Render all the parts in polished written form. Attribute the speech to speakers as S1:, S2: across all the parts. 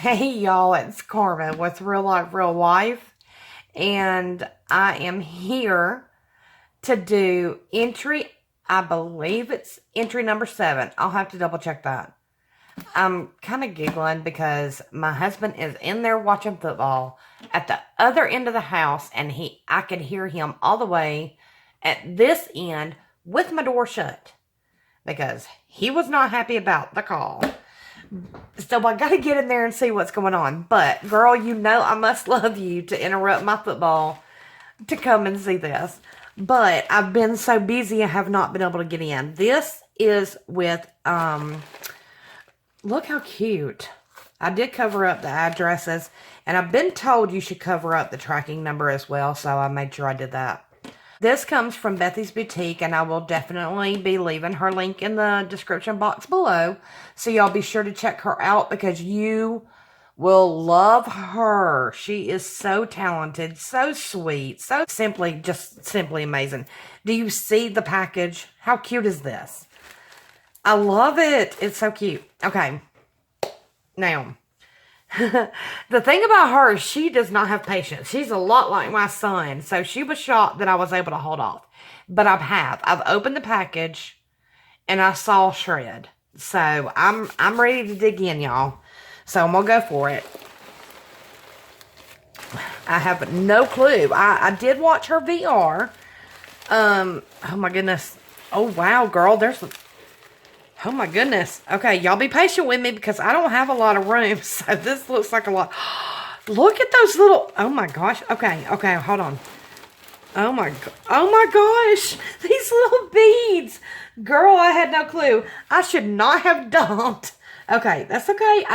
S1: Hey y'all, it's Carmen with Real Life Real Life, and I am here to do entry, I believe it's entry number 7. I'll have to double check that. I'm kind of giggling because my husband is in there watching football at the other end of the house, and I could hear him all the way at this end with my door shut because he was not happy about the call. So I got to get in there and see what's going on. But, girl, you know I must love you to interrupt my football to come and see this. But I've been so busy I have not been able to get in. This is with, look how cute. I did cover up the addresses. And I've been told you should cover up the tracking number as well. So I made sure I did that. This comes from Bethy's Boutique, and I will definitely be leaving her link in the description box below. So y'all be sure to check her out because you will love her. She is so talented, so sweet, so just simply amazing. Do you see the package? How cute is this? I love it. It's so cute. Okay. Now, the thing about her is she does not have patience. She's a lot like my son. So she was shocked that I was able to hold off. But I've opened the package and I saw shred. So I'm ready to dig in, y'all. So I'm going to go for it. I have no clue. I did watch her VR. Oh my goodness. Oh wow, girl. Oh my goodness. Okay, y'all be patient with me because I don't have a lot of room. So this looks like a lot. Look at those little, oh my gosh. Okay, hold on. Oh my gosh. These little beads. Girl, I had no clue. I should not have dumped. Okay, that's okay.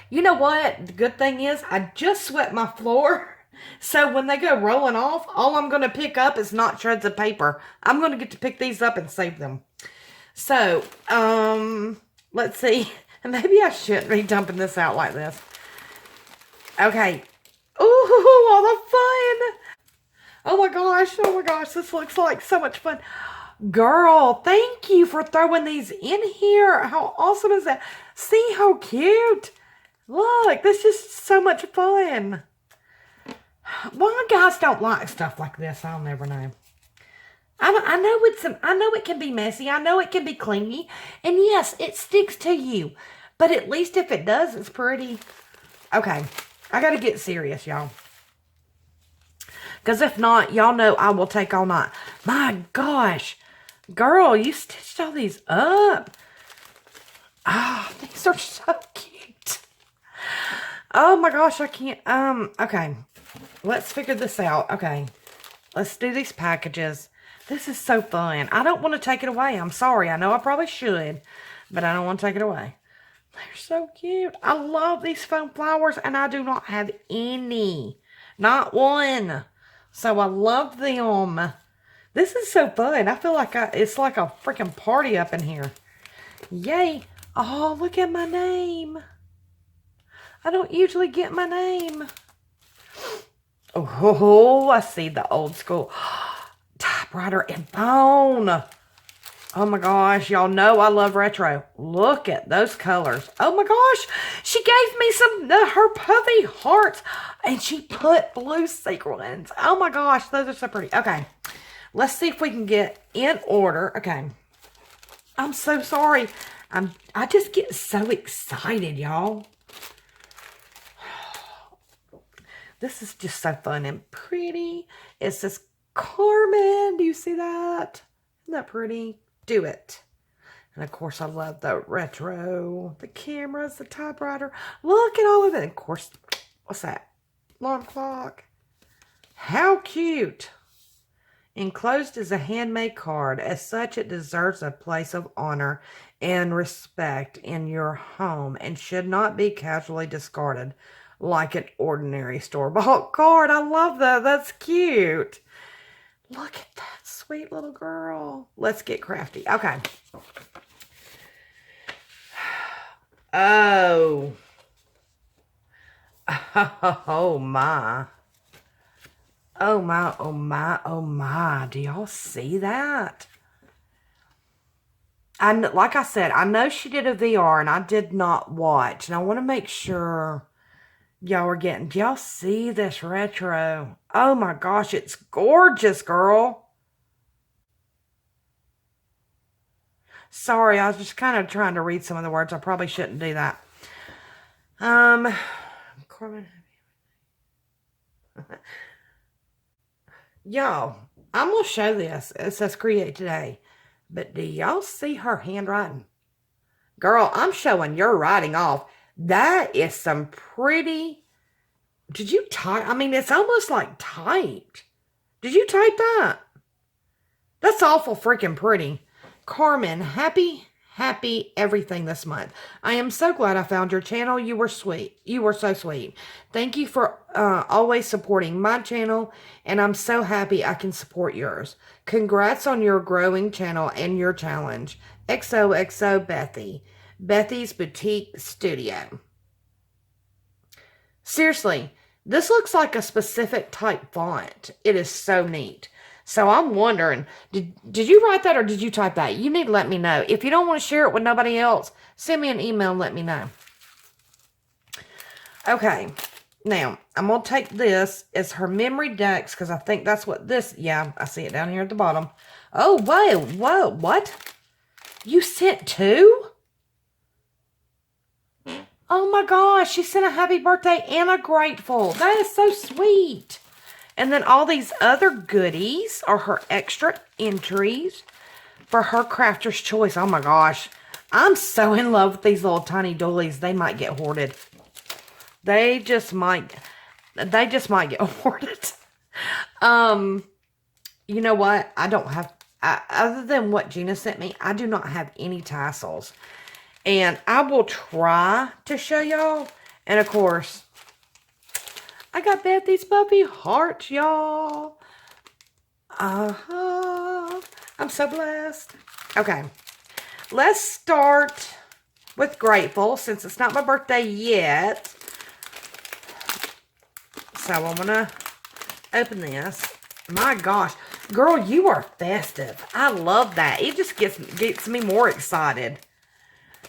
S1: You know what? The good thing is I just swept my floor. So when they go rolling off, all I'm going to pick up is not shreds of paper. I'm going to get to pick these up and save them. So, let's see. Maybe I shouldn't be dumping this out like this. Okay. Ooh, all the fun. Oh my gosh, this looks like so much fun. Girl, thank you for throwing these in here. How awesome is that? See how cute. Look, this is so much fun. Why guys don't like stuff like this, I'll never know. I know it can be messy. I know it can be clingy. And yes, it sticks to you. But at least if it does, it's pretty. Okay. I got to get serious, y'all. Because if not, y'all know I will take all night. My gosh. Girl, you stitched all these up. Oh, these are so cute. Oh my gosh, I can't. Okay. Let's figure this out. Okay. Let's do these packages. This is so fun. I don't want to take it away. I'm sorry. I know I probably should, but I don't want to take it away. They're so cute. I love these foam flowers, and I do not have any. Not one. So I love them. This is so fun. I feel like it's like a freaking party up in here. Yay. Oh, look at my name. I don't usually get my name. Oh, I see the old school typewriter and phone. Oh my gosh, y'all know I love retro. Look at those colors. Oh my gosh, she gave me some her puffy hearts and she put blue sequins. Oh my gosh, those are so pretty. Okay, let's see if we can get in order. Okay, I'm so sorry. I just get so excited, y'all. This is just so fun and pretty. It says Carmen. Do you see that? Isn't that pretty? Do it. And of course, I love the retro, the cameras, the typewriter. Look at all of it. And of course, what's that? Alarm clock. How cute. Enclosed is a handmade card. As such, it deserves a place of honor and respect in your home and should not be casually discarded like an ordinary store-bought card. I love that. That's cute. Look at that sweet little girl. Let's get crafty. Okay. Oh. Oh, my. Oh, my, oh, my, oh, my. Do y'all see that? Like I said, I know she did a VR, and I did not watch. And I want to make sure y'all are getting. Do y'all see this retro? Oh my gosh, it's gorgeous, girl. Sorry, I was just kind of trying to read some of the words. I probably shouldn't do that. Corbin. Y'all, I'm going to show this. It says create today. But do y'all see her handwriting? Girl, I'm showing your writing off. That is some pretty... Did you type? I mean, it's almost like typed. Did you type that? That's awful freaking pretty. Carmen, happy everything this month. I am so glad I found your channel. You were sweet. You were so sweet. Thank you for always supporting my channel, and I'm so happy I can support yours. Congrats on your growing channel and your challenge. XOXO Bethy. Bethy's Boutique Studio. Seriously, this looks like a specific type font. It is so neat. So I'm wondering, did you write that or did you type that? You need to let me know. If you don't want to share it with nobody else, send me an email and let me know. Okay, now I'm going to take this as her memory decks because I think that's what this, yeah, I see it down here at the bottom. Oh, whoa, what? You sent two? Oh my gosh, she sent a happy birthday and a grateful. That is so sweet. And then all these other goodies are her extra entries for her crafter's choice. Oh my gosh. I'm so in love with these little tiny doilies. They might get hoarded. They just might get hoarded. You know what? I don't have, other than what Gina sent me, I do not have any tassels. And I will try to show y'all. And of course, I got Bethy's puppy heart, y'all. I'm so blessed. Okay. Let's start with grateful since it's not my birthday yet. So I'm going to open this. My gosh. Girl, you are festive. I love that. It just gets me more excited.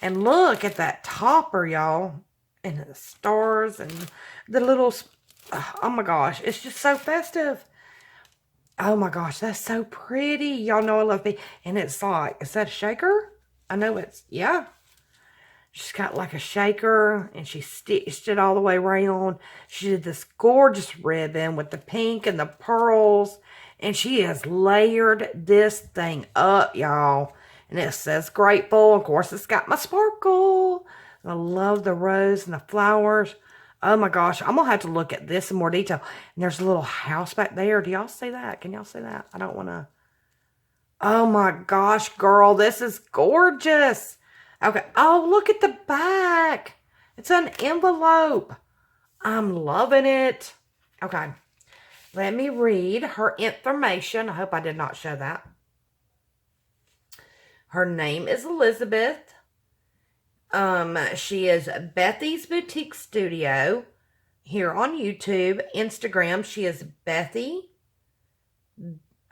S1: And look at that topper, y'all. And the stars and the little... Oh my gosh, it's just so festive. Oh my gosh, that's so pretty. Y'all know I love it. And it's like, is that a shaker? I know it's, yeah. She's got like a shaker and she stitched it all the way around. She did this gorgeous ribbon with the pink and the pearls. And she has layered this thing up, y'all. And it says grateful. Of course, it's got my sparkle. I love the rose and the flowers. Oh my gosh, I'm going to have to look at this in more detail. And there's a little house back there. Do y'all see that? Can y'all see that? I don't want to. Oh my gosh, girl, this is gorgeous. Okay. Oh, look at the back. It's an envelope. I'm loving it. Okay. Let me read her information. I hope I did not show that. Her name is Elizabeth. She is Bethy's Boutique Studio here on YouTube. Instagram, she is Bethy.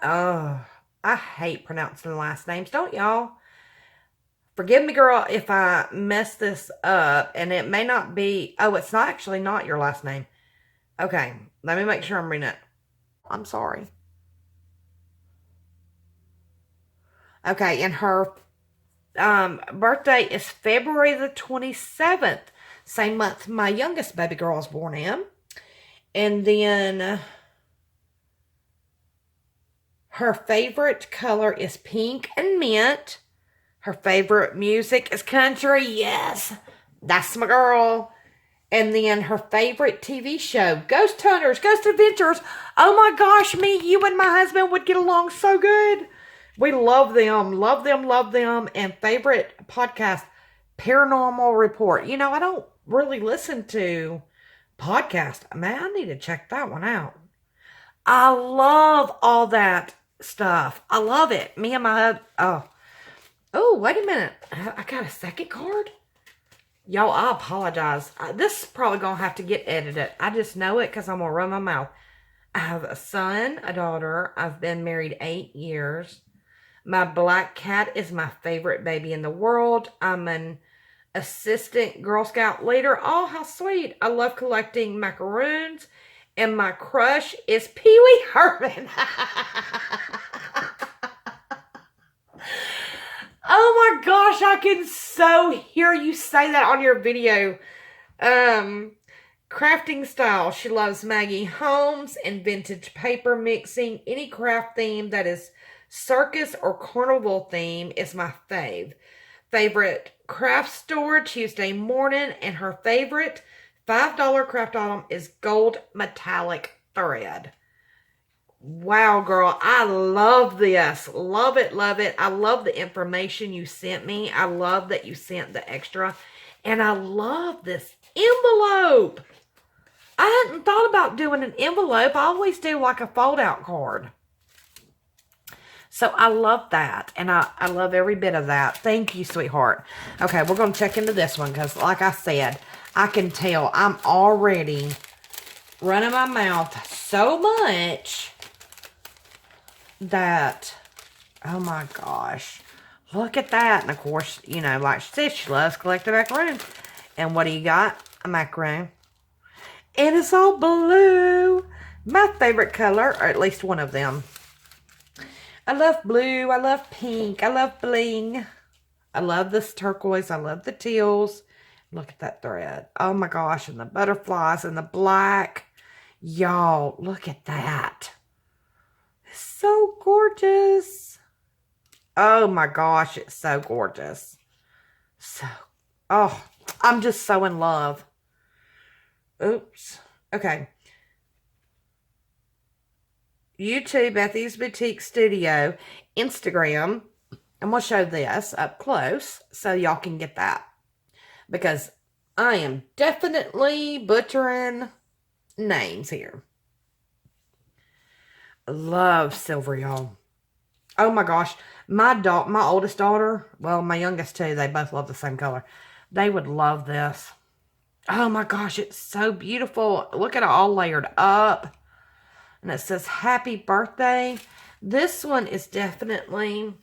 S1: Oh, I hate pronouncing the last names, don't y'all? Forgive me, girl, if I mess this up. And it may not be... Oh, it's not actually not your last name. Okay, let me make sure I'm reading it. I'm sorry. Okay, and her... birthday is February the 27th. Same month my youngest baby girl was born in. And then her favorite color is pink and mint. Her favorite music is country. Yes, that's my girl. And then her favorite TV show, Ghost Hunters, Ghost Adventures. Oh my gosh, me, you, and my husband would get along so good. We love them, love them, love them. And favorite podcast, Paranormal Report. You know, I don't really listen to podcasts. Man, I need to check that one out. I love all that stuff. I love it. Me and my husband. Oh, wait a minute. I got a second card? Y'all, I apologize. This is probably going to have to get edited. I just know it because I'm going to run my mouth. I have a son, a daughter. I've been married 8 years. My black cat is my favorite baby in the world. I'm an assistant Girl Scout leader. Oh, how sweet. I love collecting macaroons. And my crush is Pee Wee Herman. Oh my gosh, I can so hear you say that on your video. Crafting style. She loves Maggie Holmes and vintage paper mixing. Any craft theme that is circus or carnival theme is my fave. Favorite craft store Tuesday morning, and her favorite $5 craft item is gold metallic thread. Wow, girl, I love this. Love it, love it. I love the information you sent me. I love that you sent the extra. And I love this envelope. I hadn't thought about doing an envelope. I always do like a fold-out card. So I love that. And I love every bit of that. Thank you, sweetheart. Okay, we're going to check into this one because, like I said, I can tell I'm already running my mouth so much that, oh my gosh, look at that. And of course, you know, like she said, she loves collecting macaroons. And what do you got? A macaroon. And it's all blue. My favorite color, or at least one of them. I love blue. I love pink. I love bling. I love this turquoise. I love the teals. Look at that thread. Oh my gosh. And the butterflies and the black. Y'all, look at that. It's so gorgeous. Oh my gosh. It's so gorgeous. So, oh, I'm just so in love. Oops. Okay. YouTube, Bethy's Boutique Studio, Instagram. I'm going to show this up close so y'all can get that. Because I am definitely butchering names here. Love silver, y'all. Oh my gosh. My oldest daughter, well, my youngest too, they both love the same color. They would love this. Oh my gosh, it's so beautiful. Look at it all layered up. And it says, happy birthday. This one is definitely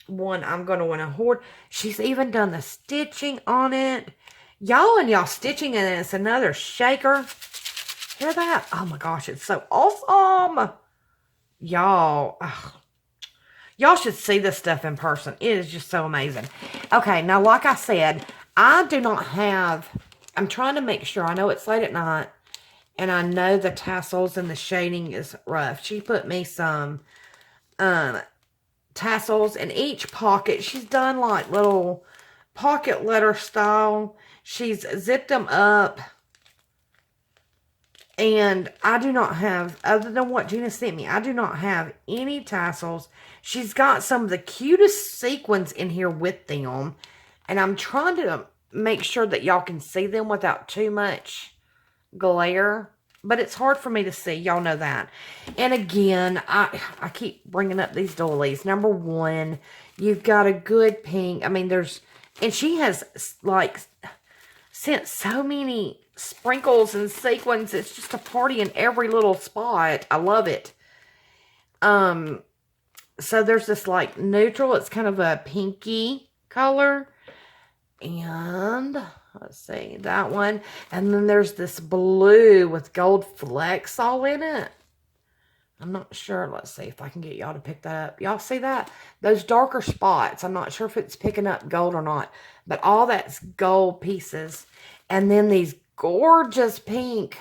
S1: one I'm going to want to hoard. She's even done the stitching on it. Y'all stitching, and it's another shaker. Hear that? Oh my gosh, it's so awesome. Y'all should see this stuff in person. It is just so amazing. Okay, now like I said, I do not have, I'm trying to make sure, I know it's late at night, and I know the tassels and the shading is rough. She put me some tassels in each pocket. She's done like little pocket letter style. She's zipped them up. And I do not have, other than what Gina sent me, I do not have any tassels. She's got some of the cutest sequins in here with them. And I'm trying to make sure that y'all can see them without too much glare. But it's hard for me to see. Y'all know that. And again, I keep bringing up these doilies. Number one, you've got a good pink. I mean, and she has like sent so many sprinkles and sequins. It's just a party in every little spot. I love it. So there's this like neutral. It's kind of a pinky color. And let's see, that one. And then there's this blue with gold flecks all in it. I'm not sure. Let's see if I can get y'all to pick that up. Y'all see that? Those darker spots. I'm not sure if it's picking up gold or not. But all that's gold pieces. And then these gorgeous pink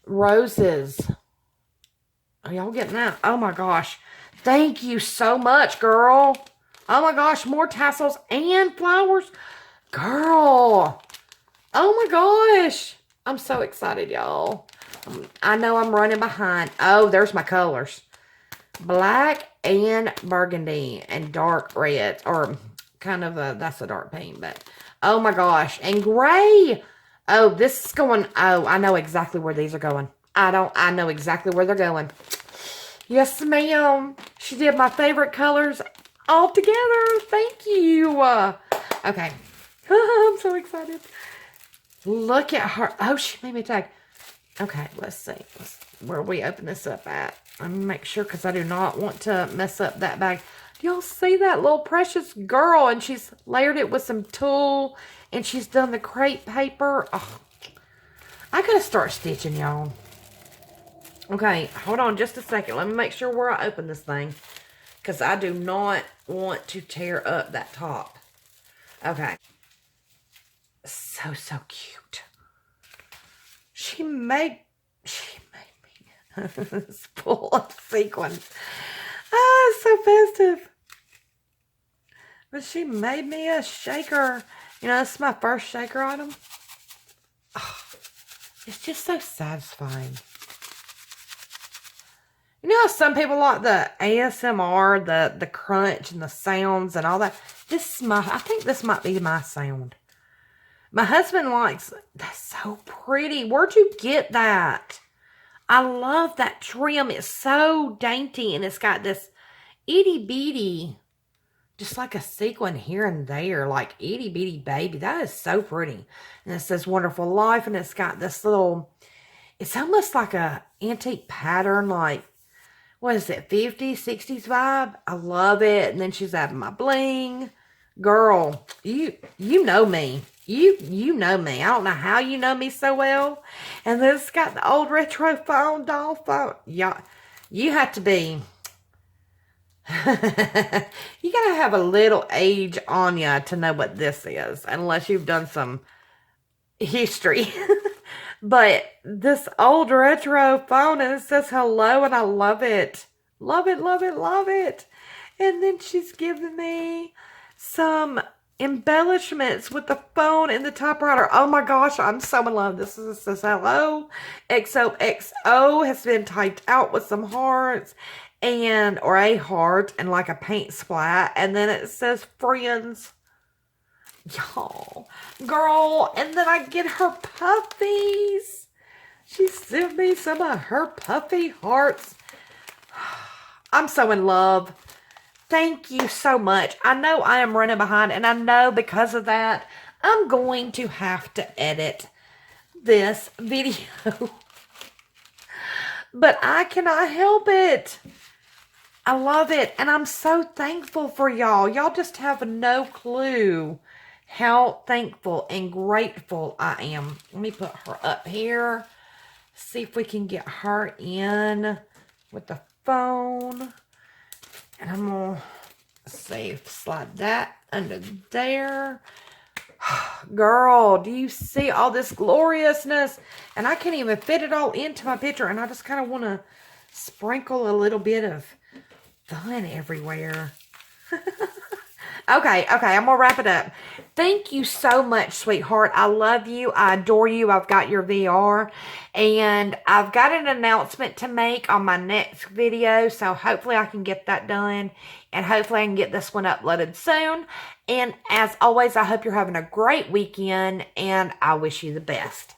S1: roses. Are y'all getting that? Oh my gosh. Thank you so much, girl. Oh my gosh, more tassels and flowers. Girl. Oh my gosh. I'm so excited, y'all. I know I'm running behind. Oh, there's my colors. Black and burgundy and dark red. Or kind of that's a dark pink, but oh my gosh. And gray. Oh, this is going. Oh, I know exactly where these are going. I know exactly where they're going. Yes, ma'am. She did my favorite colors all together. Thank you. Okay. I'm so excited. Look at her. Oh, she made me a tag. Okay, let's see. Where we open this up at. Let me make sure because I do not want to mess up that bag. Do y'all see that little precious girl? And she's layered it with some tulle And she's done the crepe paper. Oh, I gotta start stitching, y'all. Okay, hold on just a second. Let me make sure where I open this thing. Because I do not want to tear up that top. Okay. So, so cute. She made me it's full of sequins. Ah, it's so festive. But she made me a shaker. You know, this is my first shaker item. Oh, it's just so satisfying. You know how some people like the ASMR, the crunch and the sounds and all that? This is I think this might be my sound. My husband likes, that's so pretty. Where'd you get that? I love that trim. It's so dainty and it's got this itty bitty, just like a sequin here and there, like itty bitty baby. That is so pretty. And it says Wonderful Life, and it's got this little, it's almost like a antique pattern, like, what is it, 50s, 60s vibe? I love it. And then she's having my bling. Girl, you know me. You know me. I don't know how you know me so well. And then it's got the old retro phone, doll phone. Y'all, you have to be... you gotta have a little age on ya to know what this is. Unless you've done some history. But this old retro phone, and it says hello, and I love it. Love it, love it, love it. And then she's giving me some embellishments with the phone and the typewriter. Oh my gosh, I'm so in love. This says hello. XOXO has been typed out with some hearts and, or a heart and like a paint splat. And then it says friends. Y'all, girl, and then I get her puppies. She sent me some of her puffy hearts. I'm so in love. Thank you so much. I know I am running behind, and I know because of that, I'm going to have to edit this video. But I cannot help it. I love it, and I'm so thankful for y'all. Y'all just have no clue how thankful and grateful I am. Let me put her up here. See if we can get her in with the phone. And I'm going to see, slide that under there. Girl, do you see all this gloriousness? And I can't even fit it all into my picture. And I just kind of want to sprinkle a little bit of fun everywhere. Okay, I'm going to wrap it up. Thank you so much, sweetheart. I love you. I adore you. I've got your VR. And I've got an announcement to make on my next video. So hopefully I can get that done. And hopefully I can get this one uploaded soon. And as always, I hope you're having a great weekend. And I wish you the best.